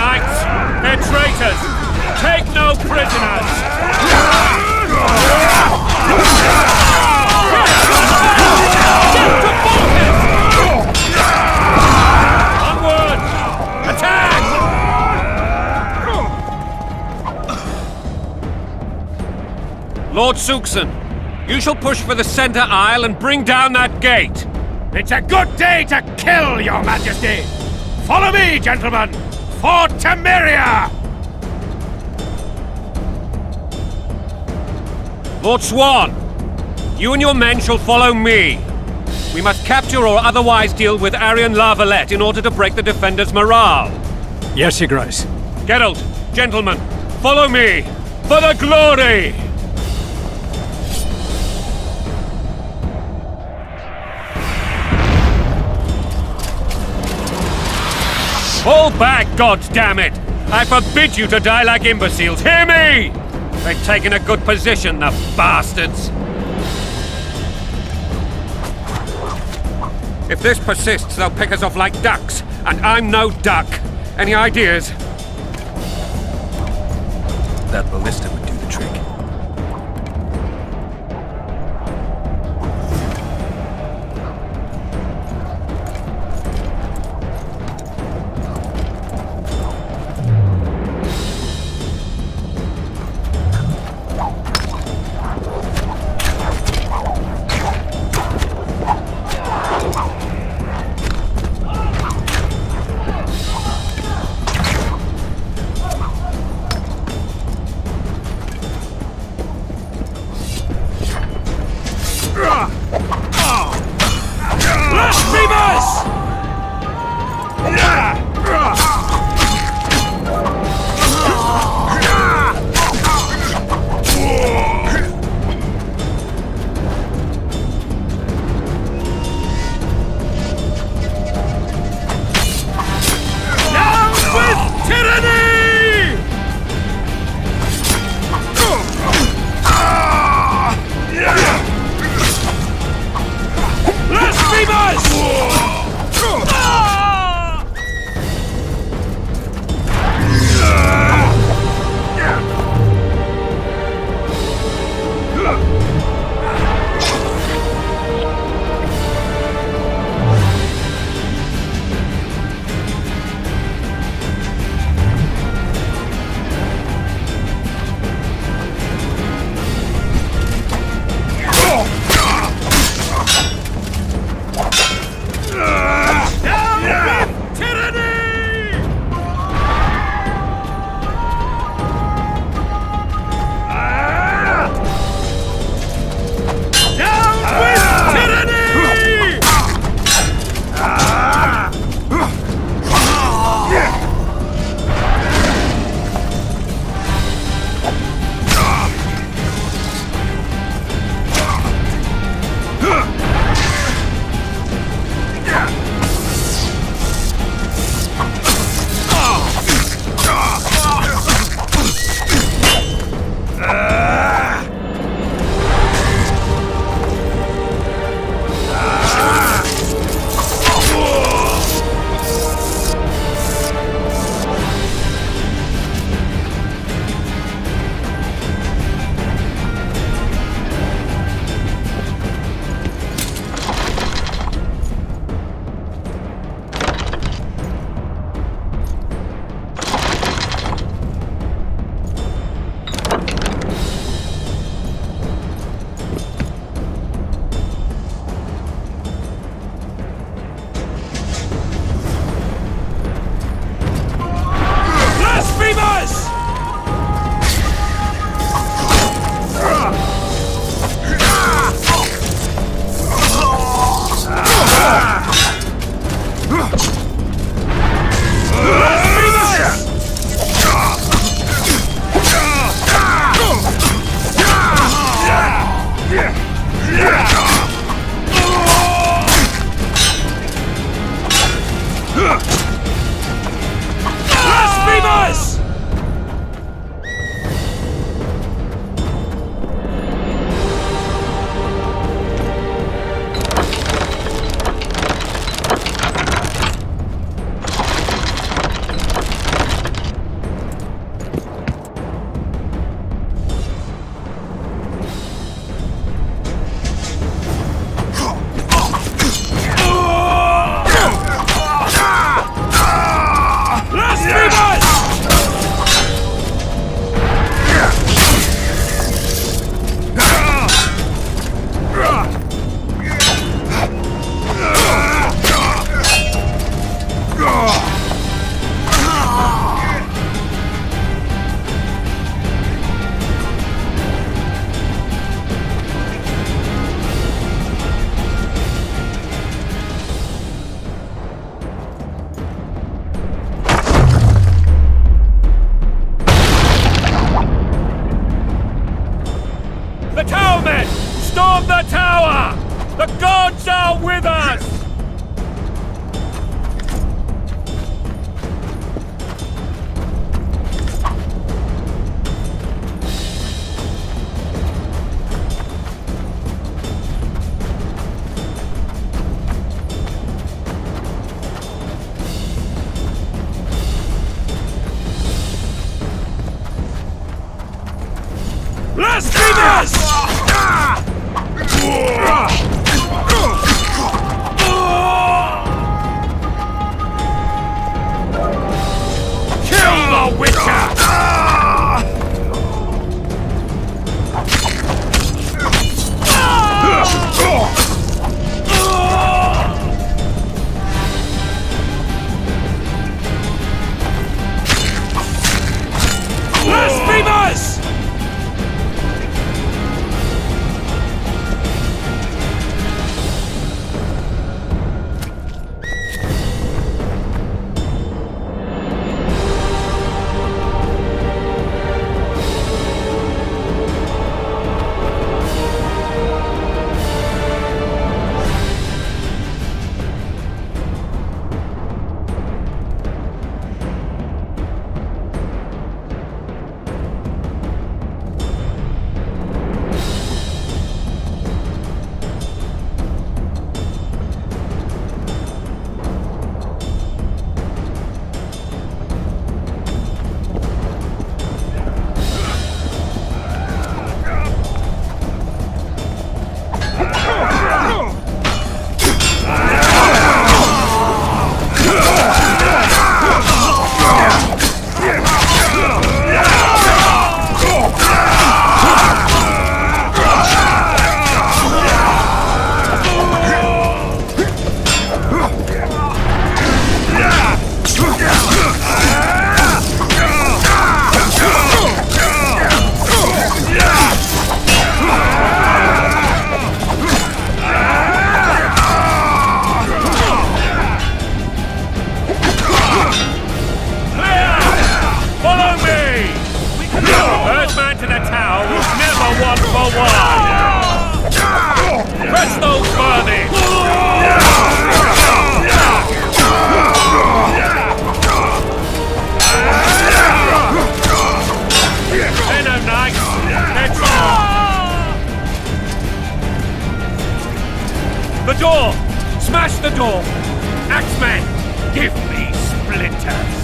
knights! They're traitors! Take no prisoners! Onward! Attack! Lord Suxon, you shall push for the center aisle and bring down that gate. It's a good day to kill, Your Majesty! Follow me, gentlemen! For Temeria! Lord Swan, you and your men shall follow me. We must capture or otherwise deal with Arian La Valette in order to break the defenders' morale. Yes, Your Grace. Geralt, gentlemen, follow me for the glory! Fall back, goddammit! I forbid you to die like imbeciles, hear me! They've taken a good position, the bastards! If this persists, they'll pick us off like ducks, and I'm no duck. Any ideas? That ballista would do the trick. Blasphemous! Kill the Witcher! Blasphemous! The door! Smash the door! Axeman, give me splinters!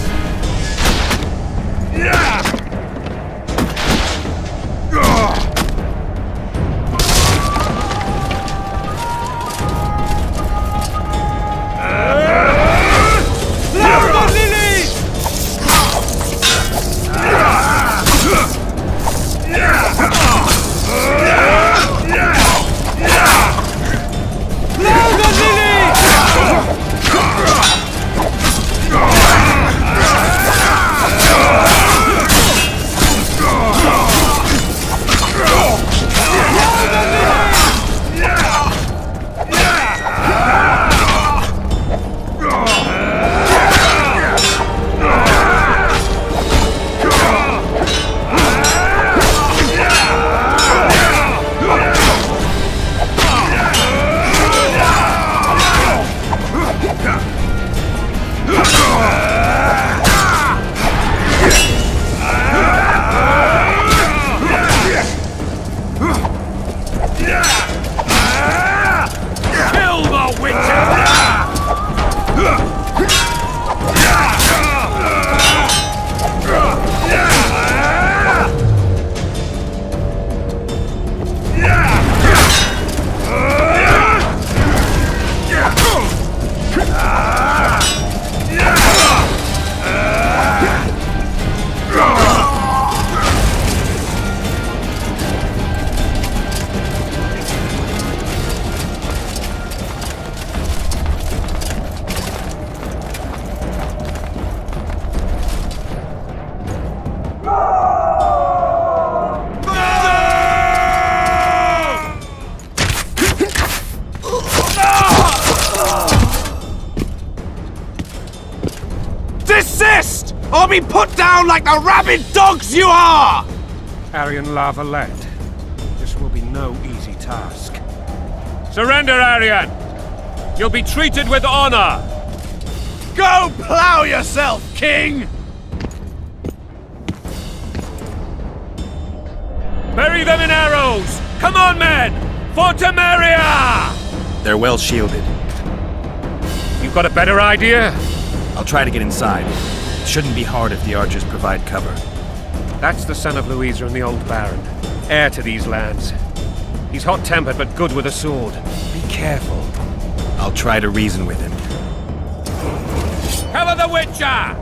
Desist! Or be put down like the rabid dogs you are! Aryan La Valette, this will be no easy task. Surrender, Aryan! You'll be treated with honor! Go plow yourself, King! Bury them in arrows! Come on, men! For Temeria! They're well shielded. You've got a better idea? I'll try to get inside. It shouldn't be hard if the archers provide cover. That's the son of Louisa and the old Baron. heir to these lands. He's hot-tempered but good with a sword. Be careful. I'll try to reason with him. Cover the Witcher!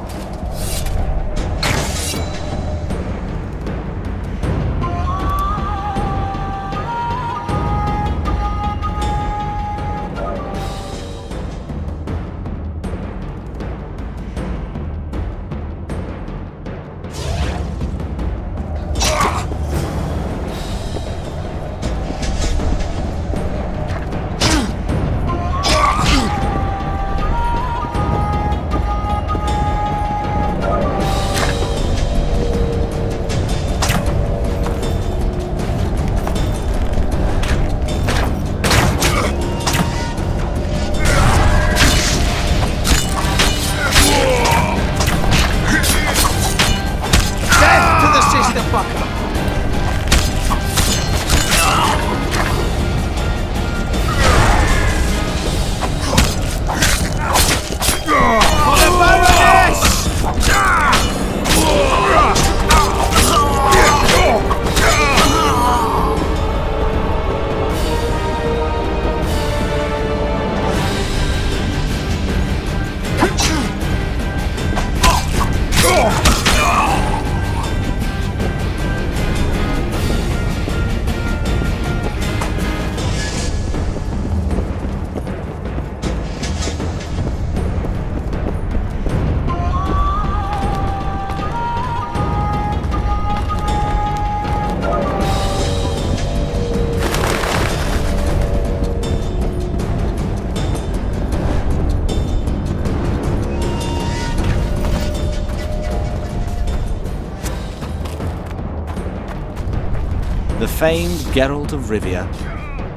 The famed Geralt of Rivia.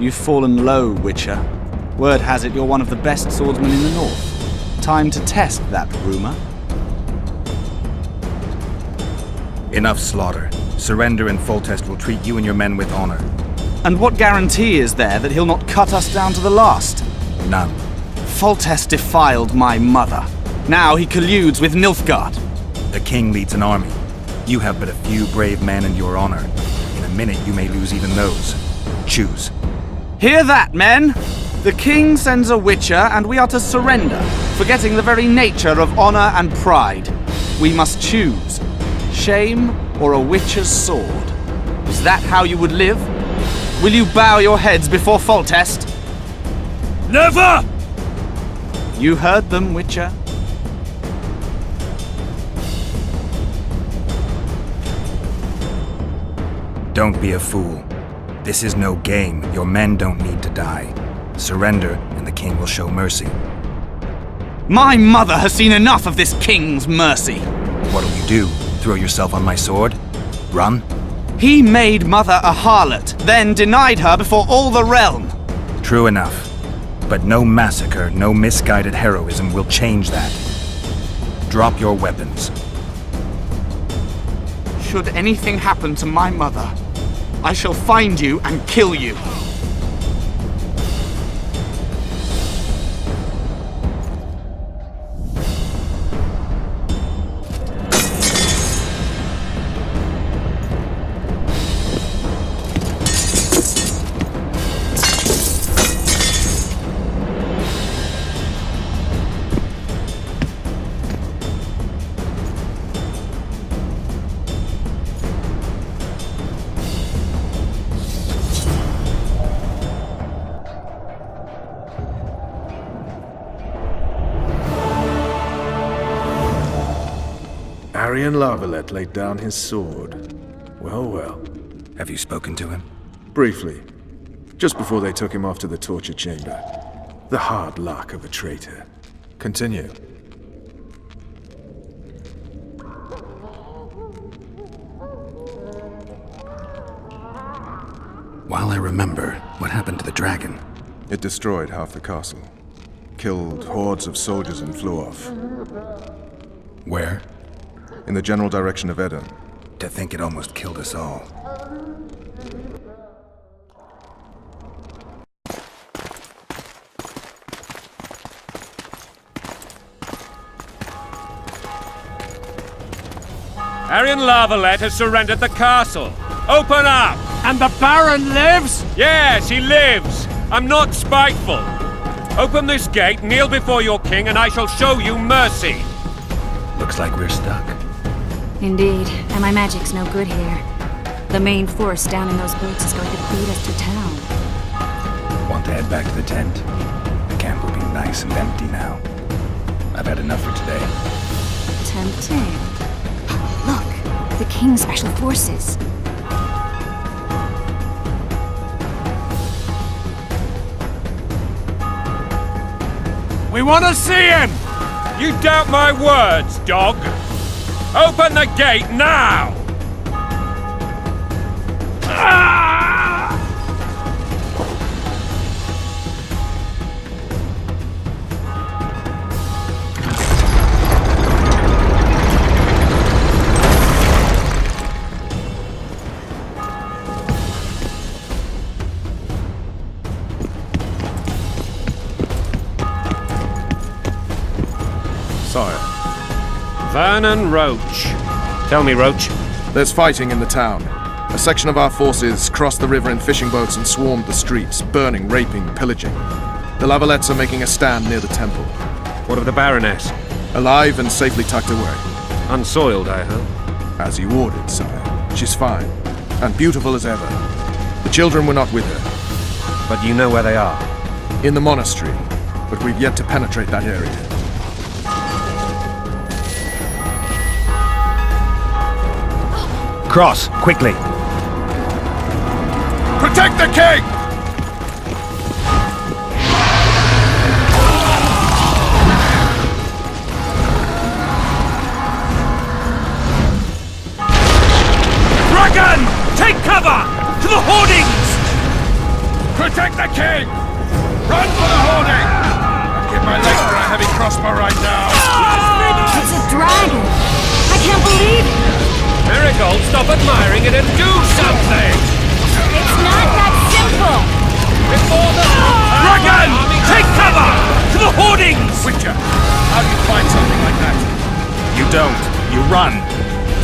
You've fallen low, Witcher. Word has it you're one of the best swordsmen in the north. Time to test that rumor. Enough slaughter. Surrender and Foltest will treat you and your men with honor. And what guarantee is there that he'll not cut us down to the last? None. Foltest defiled my mother. Now he colludes with Nilfgaard. The king leads an army. You have but a few brave men and your honor. In a minute you may lose even those. Choose. Hear that, men! The king sends a Witcher, and we are to surrender, forgetting the very nature of honor and pride. We must choose. Shame or a Witcher's sword. Is that how you would live? Will you bow your heads before Foltest? Never! You heard them, Witcher. Don't be a fool. This is no game. Your men don't need to die. Surrender, and the king will show mercy. My mother has seen enough of this king's mercy. What'll you do? Throw yourself on my sword? Run? He made mother a harlot, then denied her before all the realm. True enough. But no massacre, no misguided heroism will change that. Drop your weapons. Should anything happen to my mother, I shall find you and kill you. Aryan Larvalet laid down his sword. Well, well. Have you spoken to him? Briefly. Just before they took him off to the torture chamber. The hard luck of a traitor. Continue. While I remember, what happened to the dragon? It destroyed half the castle. Killed hordes of soldiers and flew off. Where? In the general direction of Edda. To think it almost killed us all. Aryan Larvalet has surrendered the castle. Open up! And the Baron lives? Yes, he lives. I'm not spiteful. Open this gate, kneel before your king, and I shall show you mercy. Looks like we're stuck. Indeed, and my magic's no good here. The main force down in those boats is going to beat us to town. Want to head back to the tent? The camp will be nice and empty now. I've had enough for today. Tempting. Look, the King's Special Forces. We want to see him! You doubt my words, dog? Open the gate now! Sire, Vernon Roach. Tell me, Roach. there's fighting in the town. A section of our forces crossed the river in fishing boats and swarmed the streets, burning, raping, pillaging. The Lavalettes are making a stand near the temple. What of the Baroness? Alive and safely tucked away. Unsoiled, I hope. As you ordered, sire. She's fine, and beautiful as ever. The children were not with her. But you know where they are. In the monastery, but we've yet to penetrate that area. Cross, quickly! Protect the king! Dragon! Take cover! To the hoardings! Protect the king! Run for the hoarding! I'd give my leg for a heavy crossbow right now! It's a dragon! I can't believe it! Marigold, stop admiring it and do something! It's not that simple! Before the... Dragon! Take cover! To the hoardings! Witcher, how do you fight something like that? You don't. You run.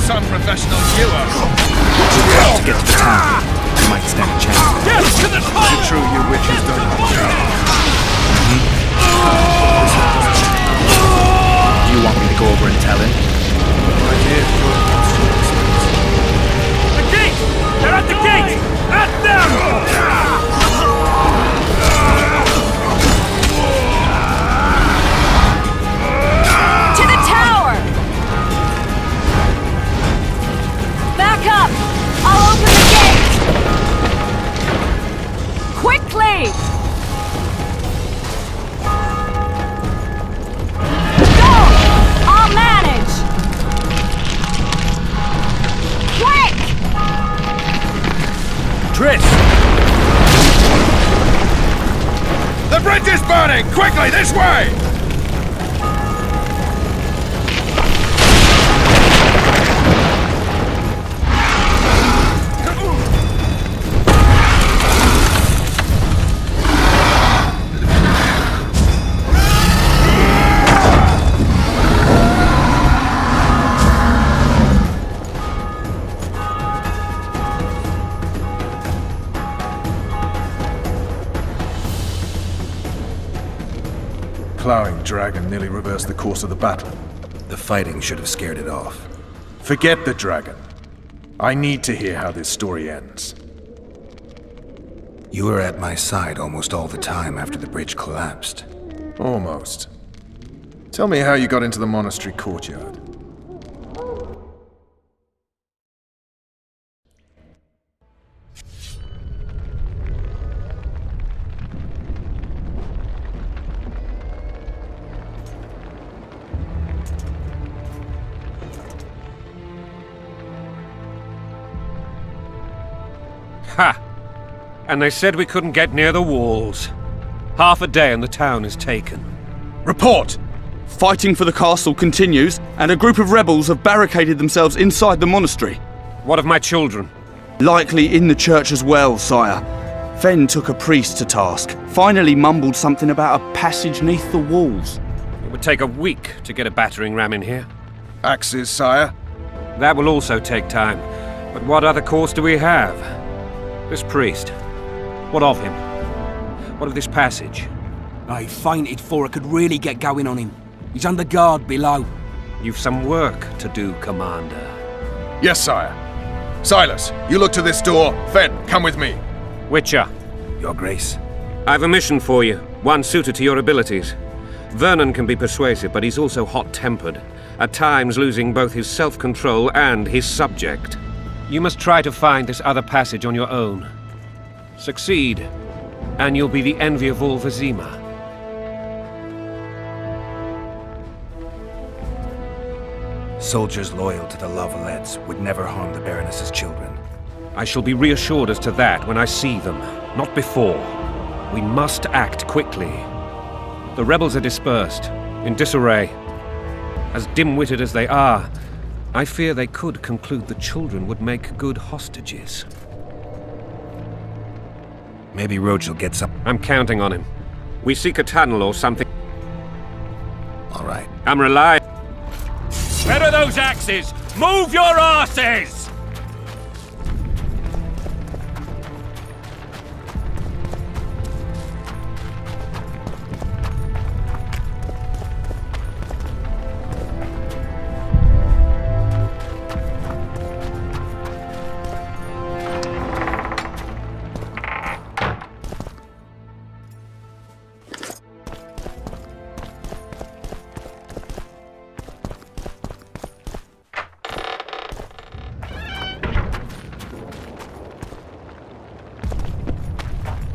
Some professional you are. We have to get to the town. We might stand a chance. Get to the top! Is it true you witches don't have a job? Do you want me to go over and tell him? My dear, The gate! They're at the gate! At them! To the tower! Back up! I'll open the gate! Quickly! Go! I'll manage! Quick! Tris! the bridge is burning! Quickly, this way! Plowing dragon nearly reversed the course of the battle. The fighting should have scared it off. Forget the dragon. I need to hear how this story ends. You were at my side almost all the time after the bridge collapsed. Almost. Tell me how you got into the monastery courtyard. Ha! And they said we couldn't get near the walls. Half a day and the town is taken. Report! Fighting for the castle continues, and a group of rebels have barricaded themselves inside the monastery. What of my children? Likely in the church as well, sire. Fen took a priest to task, finally mumbled something about a passage neath the walls. It would take a week to get a battering ram in here. Axes, sire? That will also take time. But what other course do we have? This priest. What of him? What of this passage? I fainted before I could really get going on him. He's under guard below. You've some work to do, Commander. Yes, sire. Silas, you look to this door. Fen, come with me. Witcher, Your Grace. I've a mission for you, one suited to your abilities. Vernon can be persuasive, but he's also hot-tempered, at times losing both his self-control and his subject. You must try to find this other passage on your own. Succeed, and you'll be the envy of all Vizima. Soldiers loyal to the Lavalettes would never harm the Baroness's children. I shall be reassured as to that when I see them, not before. We must act quickly. The rebels are dispersed, in disarray. As dim-witted as they are, I fear they could conclude the children would make good hostages. Maybe Rogel gets up. I'm counting on him. We seek a tunnel or something. All right. I'm relying. Where are those axes? Move your asses!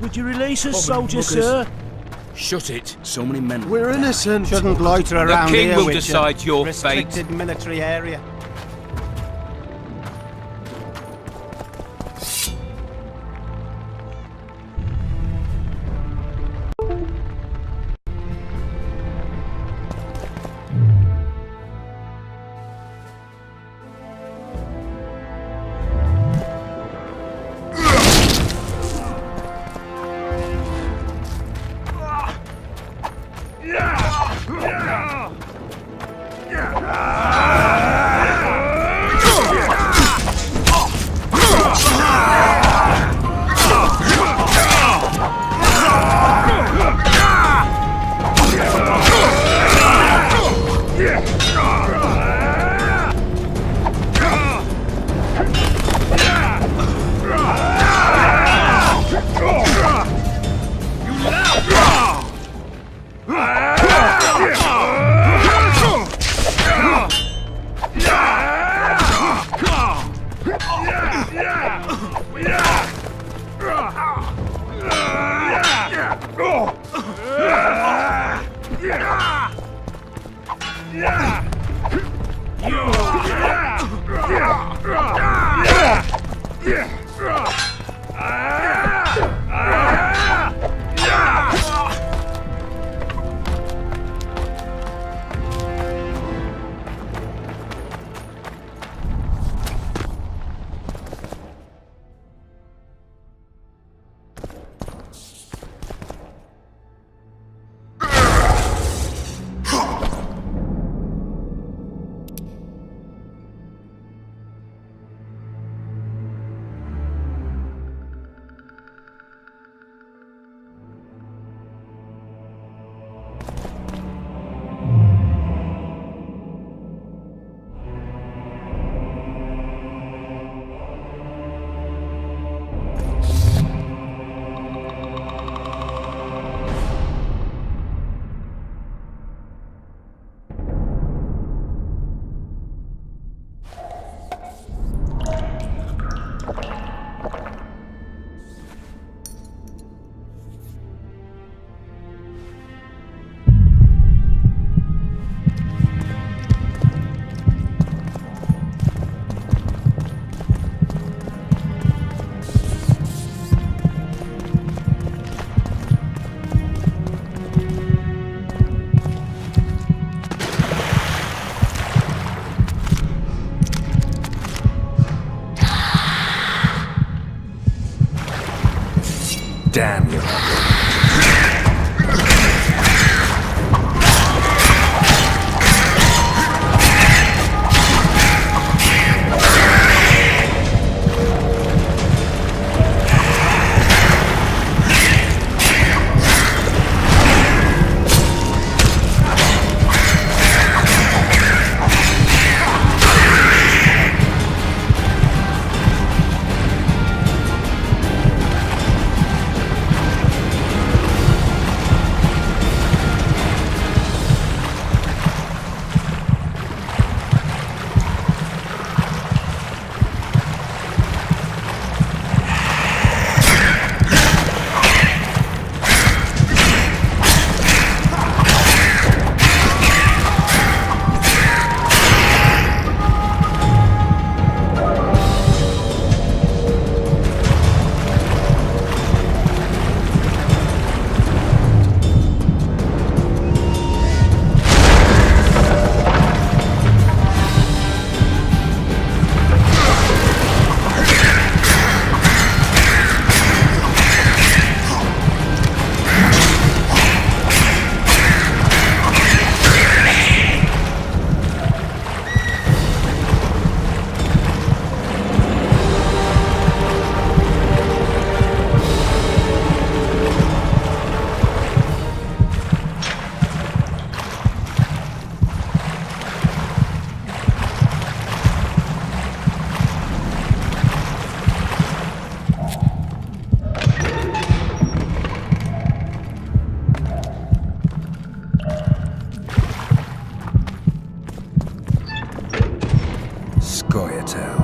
Would you release us, soldier, sir? Shut it. So many men. We're innocent. Shouldn't loiter around king here, will Witcher. decide your fate. Restricted military area. Scoia'tael.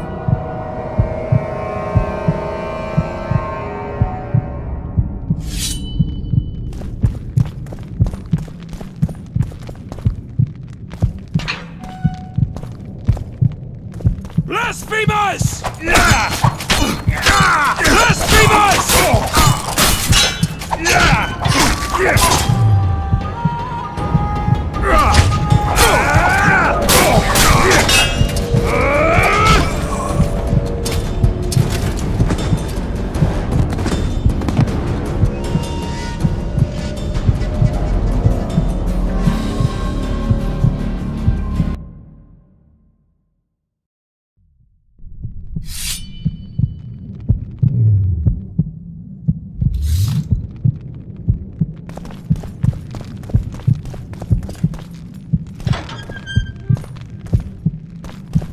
Blasphemers! Blasphemers!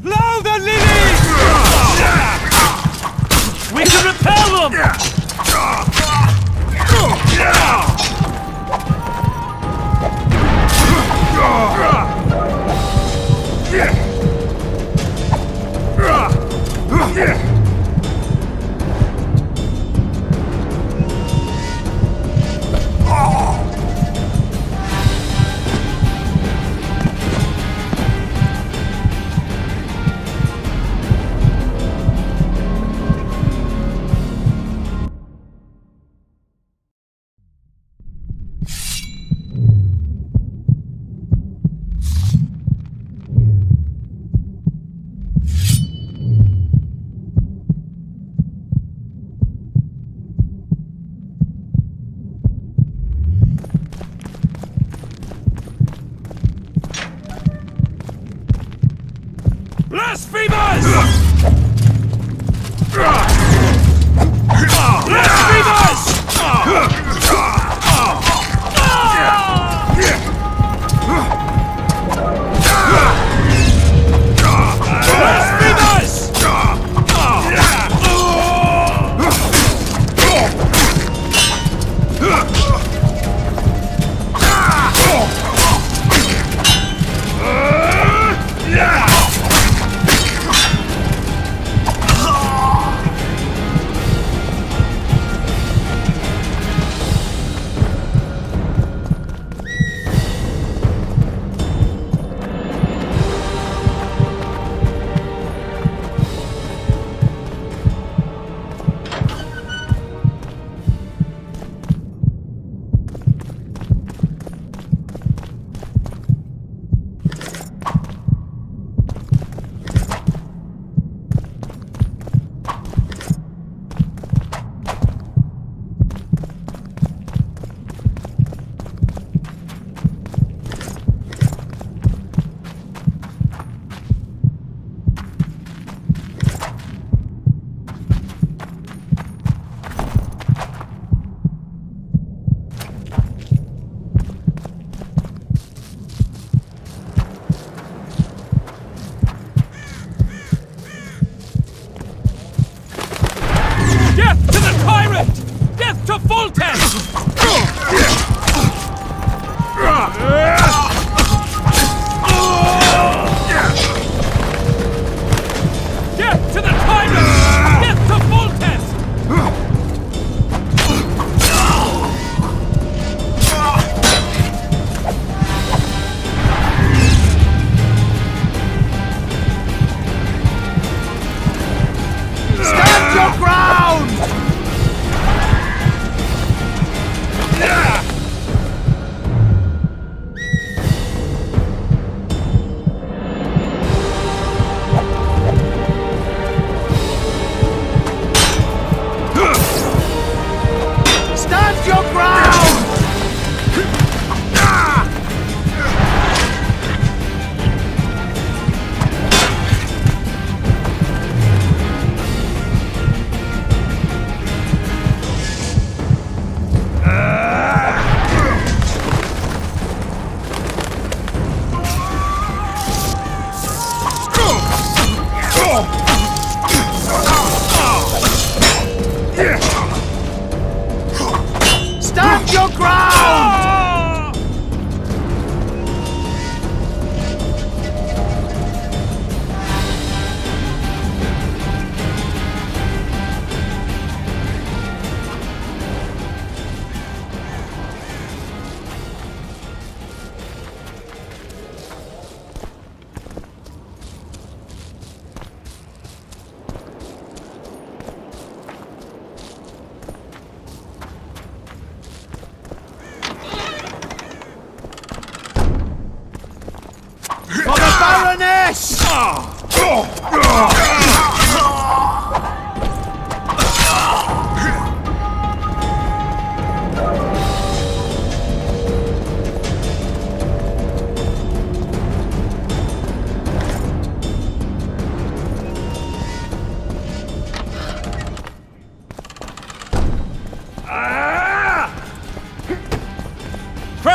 Blow the lilies! We can repel them! Blasphemers!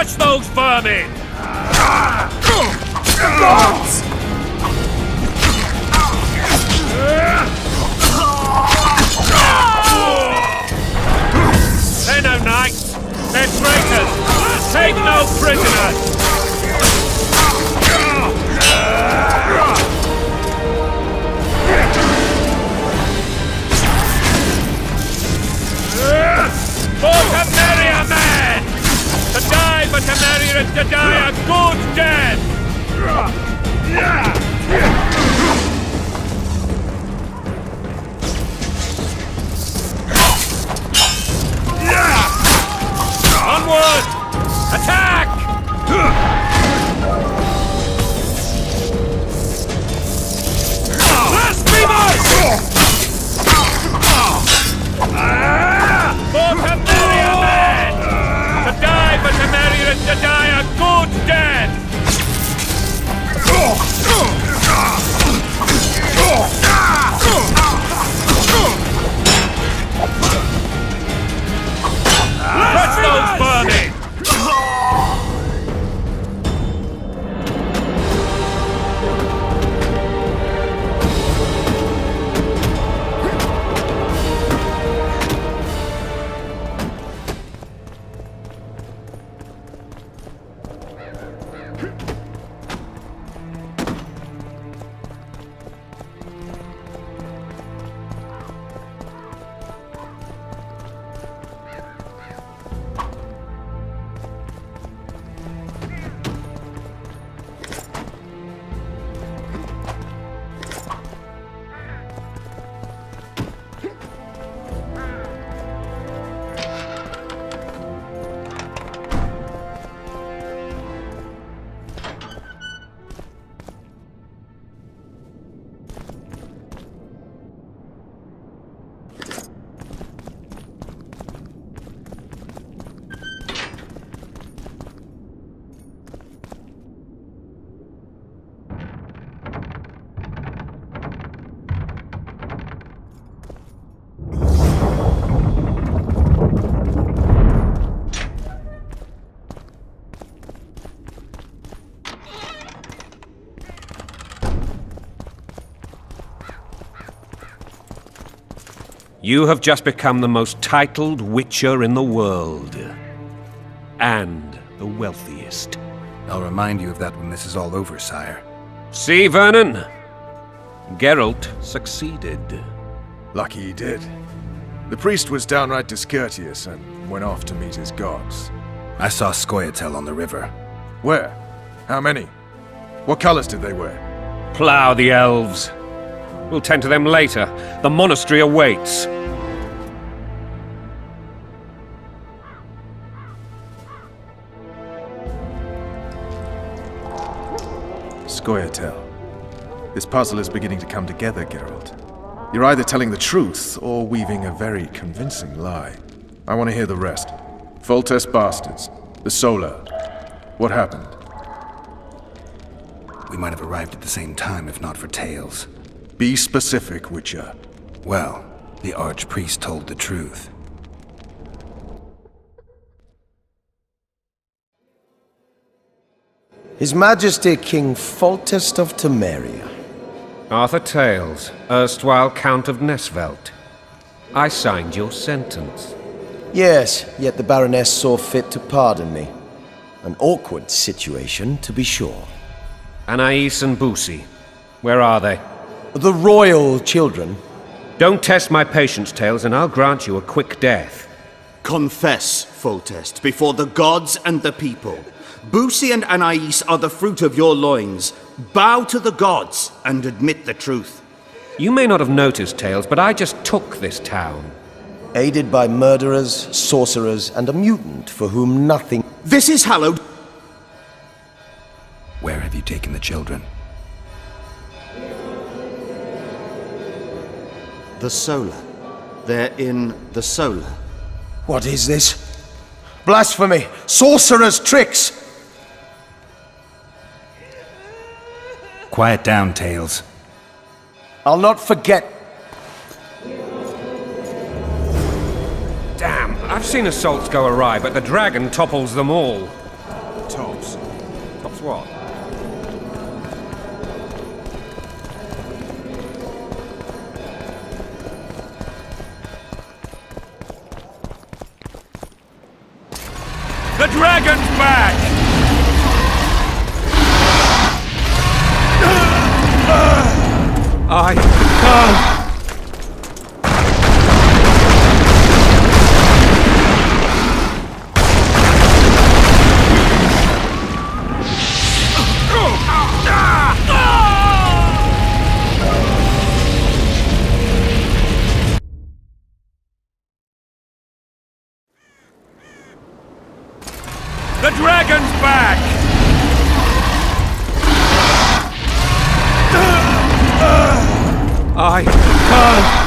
Catch those vermin! They're no knights. They're traitors. Take no prisoners. For Temeria, men! To die for Temeria is to die a good death! Onward! Attack! Blasphemers! For Temeria, men! To die for Temeria is to die a good death! Catch those vermin! You have just become the most titled Witcher in the world. And the wealthiest. I'll remind you of that when this is all over, sire. See, Vernon? Geralt succeeded. Lucky he did. The priest was downright discourteous and went off to meet his gods. I saw Scoia'tael on the river. Where? How many? What colors did they wear? Plough the elves. We'll tend to them later. The monastery awaits. Scoia'tael. This puzzle is beginning to come together, Geralt. You're either telling the truth or weaving a very convincing lie. I want to hear the rest. Foltest bastards. The Solar. What happened? We might have arrived at the same time if not for Tales. Be specific, Witcher. Well, the Archpriest told the truth. His Majesty King Foltest of Temeria. Arthur Tales, erstwhile Count of Nesvelt. I signed your sentence. Yes, yet the Baroness saw fit to pardon me. An awkward situation, to be sure. Anais and Boussy, where are they? The royal children. Don't test my patience, Tales, and I'll grant you a quick death. Confess, Foltest, before the gods and the people. Boussy and Anais are the fruit of your loins. Bow to the gods and admit the truth. You may not have noticed, Tales, but I just took this town. Aided by murderers, sorcerers, and a mutant for whom nothing... This is hallowed. Where have you taken the children? The Solar. They're in the Solar. What is this? Blasphemy! Sorcerer's tricks! Quiet down, Tales. I'll not forget. Damn, I've seen assaults go awry, but the dragon topples them all. That's what? The dragon's back! I can't! The dragon's back! I can't!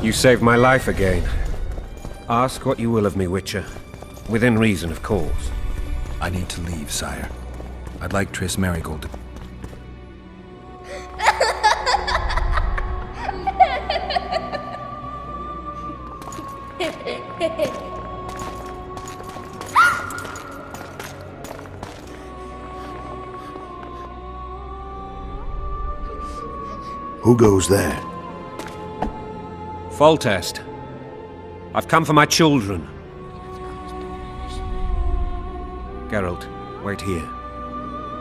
You saved my life again. Ask what you will of me, Witcher. Within reason, of course. I need to leave, sire. I'd like Triss Merigold to... Who goes there? Foltest. I've come for my children. Geralt, wait here.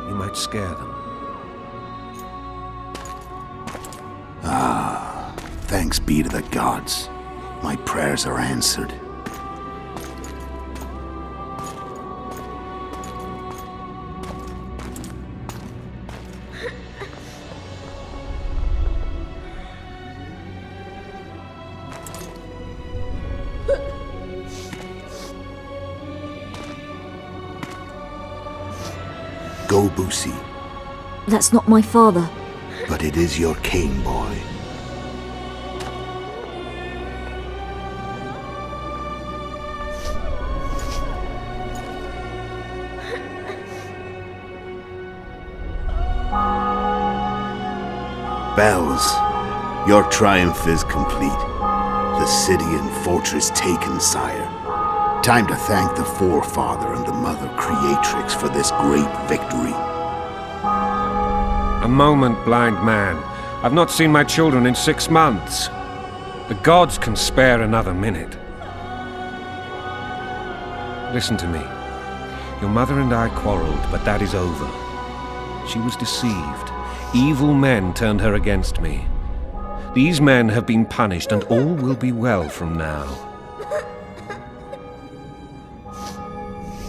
You might scare them. Thanks be to the gods. My prayers are answered. Go, Boosie. That's not my father. But it is your king, boy. Bells, your triumph is complete. The city and fortress taken, sire. Time to thank the Forefather and the Mother Creatrix for this great victory. A moment, blind man. I've not seen my children in 6 months. The gods can spare another minute. Listen to me. Your mother and I quarreled, but that is over. She was deceived. Evil men turned her against me. These men have been punished, and all will be well from now.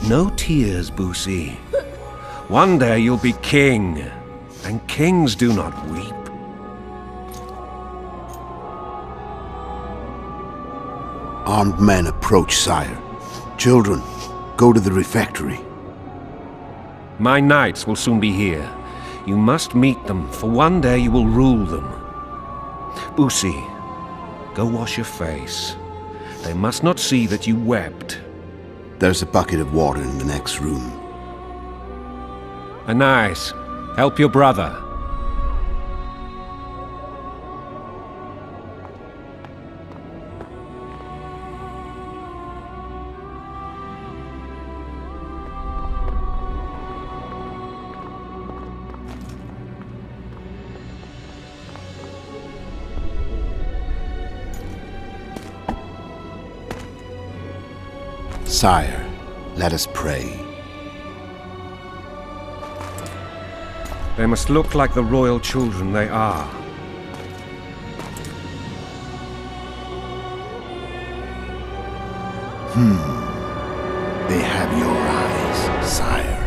No tears, Boosie. One day you'll be king, and kings do not weep. Armed men approach, sire. Children, go to the refectory. My knights will soon be here. You must meet them, for one day you will rule them. Boosie, go wash your face. They must not see that you wept. There's a bucket of water in the next room. Anais, help your brother. Sire, let us pray. They must look like the royal children they are. They have your eyes, sire.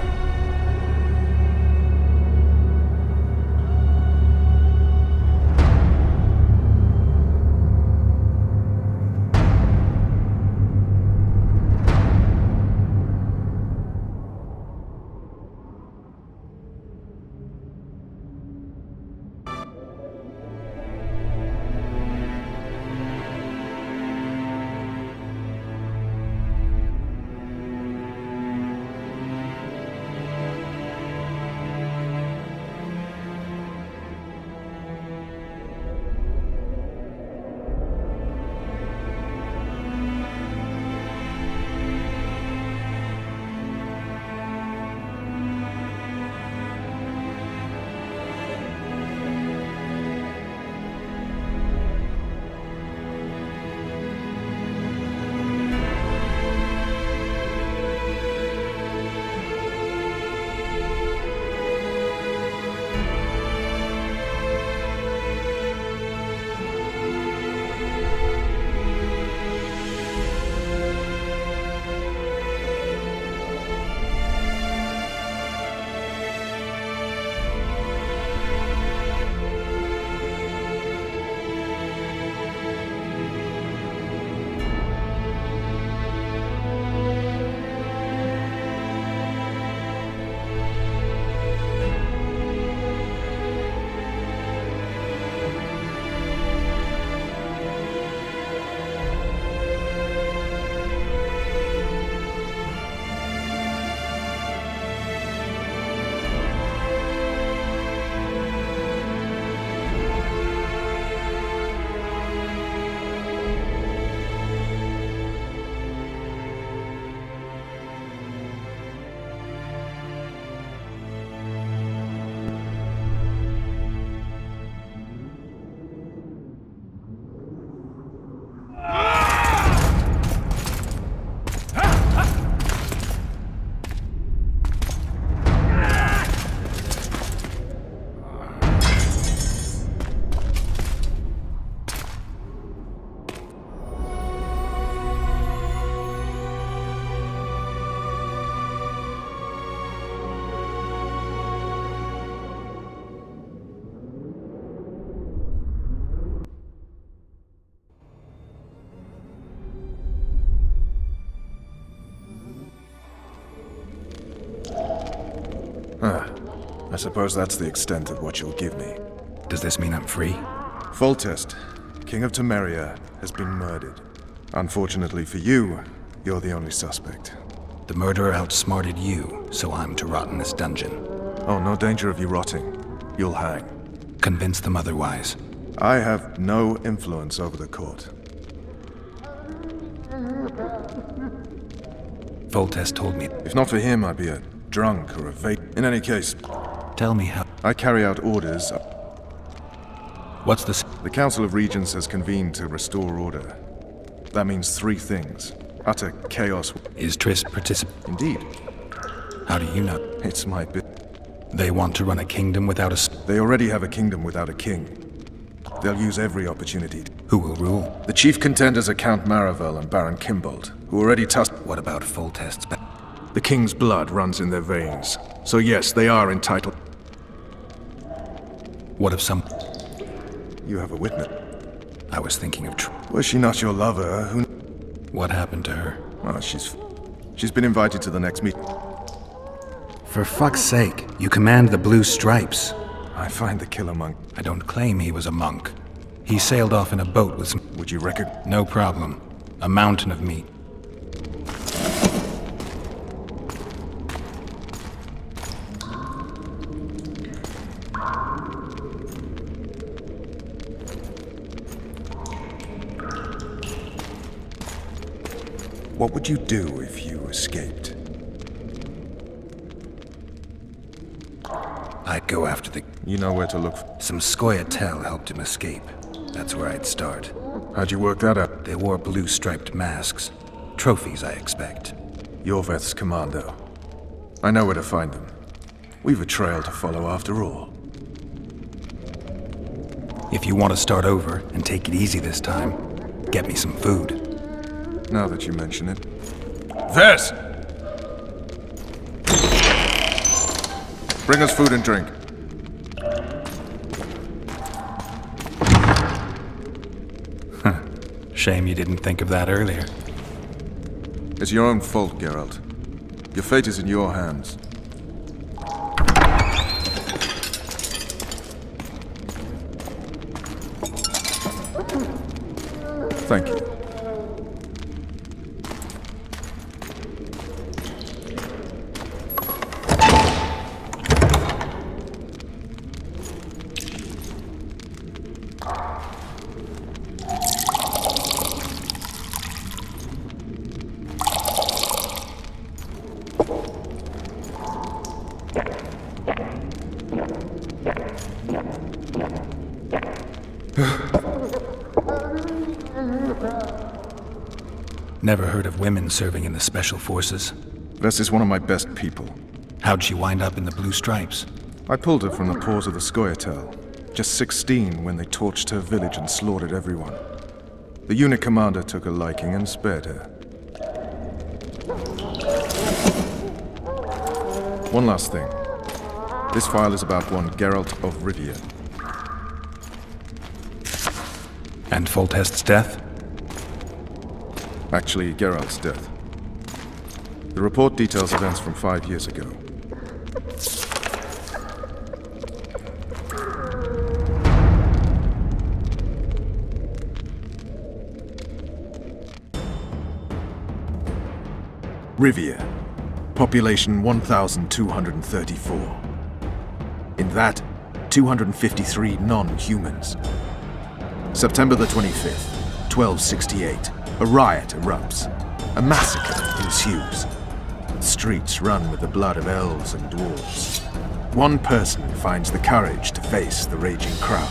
I suppose that's the extent of what you'll give me. Does this mean I'm free? Foltest, King of Temeria, has been murdered. Unfortunately for you, you're the only suspect. The murderer outsmarted you, so I'm to rot in this dungeon. Oh, no danger of you rotting. You'll hang. Convince them otherwise. I have no influence over the court. Foltest told me. If not for him, I'd be a drunk or a vape. In any case, Tell me how. I carry out orders. What's this? The Council of Regents has convened to restore order. That means three things. Utter chaos. Is Triss Indeed. How do you know? It's my bit. They want to run a kingdom without a They already have a kingdom without a king. They'll use every opportunity. Who will rule? The chief contenders are Count Maravel and Baron Kimbold, who already What about Foltest's The king's blood runs in their veins. So yes, they are entitled. What if some... You have a witness. I was thinking of Was she not your lover? Who... What happened to her? Oh, she's been invited to the next meet. For fuck's sake, you command the Blue Stripes. I find the killer monk. I don't claim he was a monk. He sailed off in a boat with some... Would you reckon? No problem. A mountain of meat. What would you do if you escaped? I'd go after the... You know where to look for. Some Scoia'tael helped him escape. That's where I'd start. How'd you work that out? They wore blue-striped masks. Trophies, I expect. Yorveth's commando. I know where to find them. We've a trail to follow after all. If you want to start over and take it easy this time, get me some food. Now that you mention it. Vess! Bring us food and drink. Shame you didn't think of that earlier. It's your own fault, Geralt. Your fate is in your hands. Thank you. Never heard of women serving in the Special Forces. Vess is one of my best people. How'd she wind up in the Blue Stripes? I pulled her from the paws of the Scoia'tael. Just 16 when they torched her village and slaughtered everyone. The unit commander took a liking and spared her. One last thing. This file is about one Geralt of Rivia. And Foltest's death? Actually, Geralt's death. The report details events from 5 years ago. Rivia. Population 1,234. In that, 253 non-humans. September the 25th, 1268. A riot erupts. A massacre ensues. Streets run with the blood of elves and dwarves. One person finds the courage to face the raging crowd.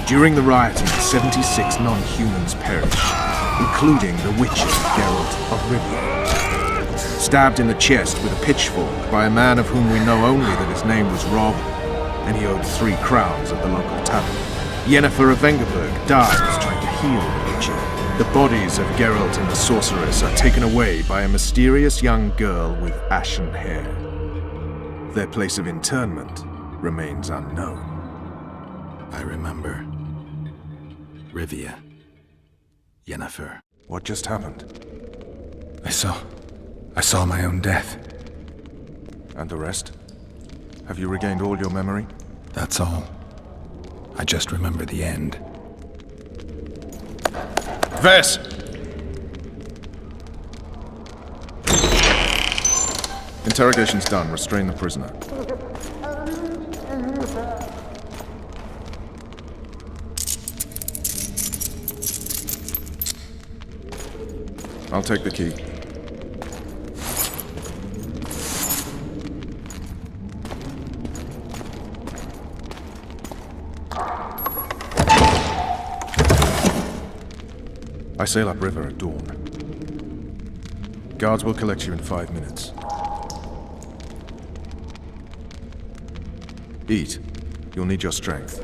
During the rioting, 76 non-humans perished, including the witcher Geralt of Rivia. Stabbed in the chest with a pitchfork by a man of whom we know only that his name was Rob, and he owed 3 crowns at the local tavern. Yennefer of Vengerberg dies trying to heal the witcher. The bodies of Geralt and the sorceress are taken away by a mysterious young girl with ashen hair. Their place of internment remains unknown. I remember. Rivia. Yennefer. What just happened? I saw my own death. And the rest? Have you regained all your memory? That's all. I just remember the end. Vess! Interrogation's done. Restrain the prisoner. I'll take the key. I sail upriver at dawn. Guards will collect you in 5 minutes. Eat. You'll need your strength.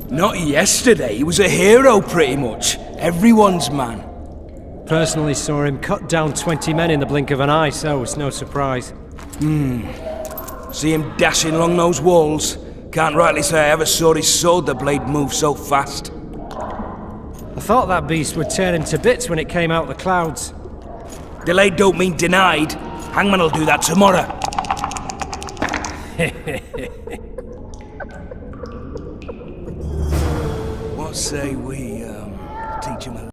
Not yesterday, he was a hero pretty much. Everyone's man. Personally saw him cut down 20 men in the blink of an eye, so it's no surprise. See him dashing along those walls. Can't rightly say I ever saw his sword, the blade move so fast. I thought that beast would tear him to bits when it came out the clouds. Delayed don't mean denied. Hangman will do that tomorrow. What say we, teach him a